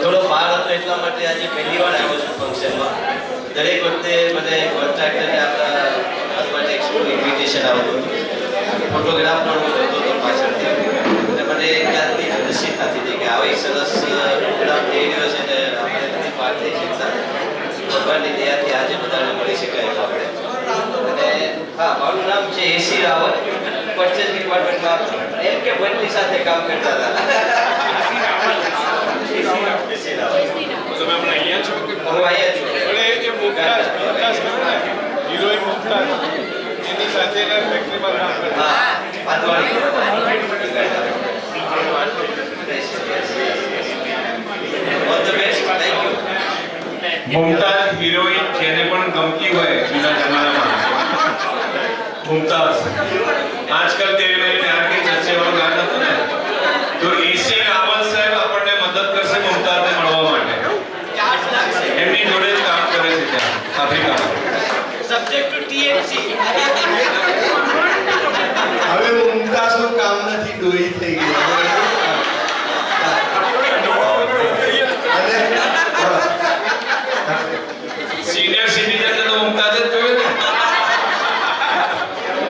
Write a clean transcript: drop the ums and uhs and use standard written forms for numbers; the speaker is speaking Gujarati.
થોડો ભાર હતો એટલા માટે આજે પહેલી વાર આવ્યો છું ફંક્શનમાં. દરેક વખતે મને કોન્ટ્રાક્ટરને આપણા માટે એક ઇન્વિટેશન આવતું હતું. ફોટોગ્રાફ પણ હું જોતો હતો પાછળથી અને મને એક જાતની ખુશી થતી હતી કે આવી સરસ પ્રોગ્રામ થઈ રહ્યો છે ને આપણે બધી વાત થઈ શકતા ભગવાનની દયાથી આજે બધાને મળી શકાય આપણે. અને હા, મારું નામ છે એસી રાવત, પરચેસ ડિપાર્ટમેન્ટમાં એમ કે બંને સાથે કામ કરતા હતા. તમે હમણાં અહીંયા છો કે હું અહીંયા છું. પણ એ જે મુમતાઝ ખરો ને હિરોઈન મુમતાઝ એની સાથે ફેક્ટરીમાં કામ કરતા હા, પાતવાળી. All the best. Thank you. Mumtaz heroine જેને પણ ગમતી હોય જૂના જમાનામાં મુમતાઝ આજકાલ તેરે મેરે પ્યાર કે ચર્ચે વાળું ગાન હતું ને, તો એસી રાવલ સાહેબ આપણને મદદ કરશે મુમતાઝને મળવા માટે. એમની જોડે જ કામ કરે છે ત્યાં આફ્રિકામાં.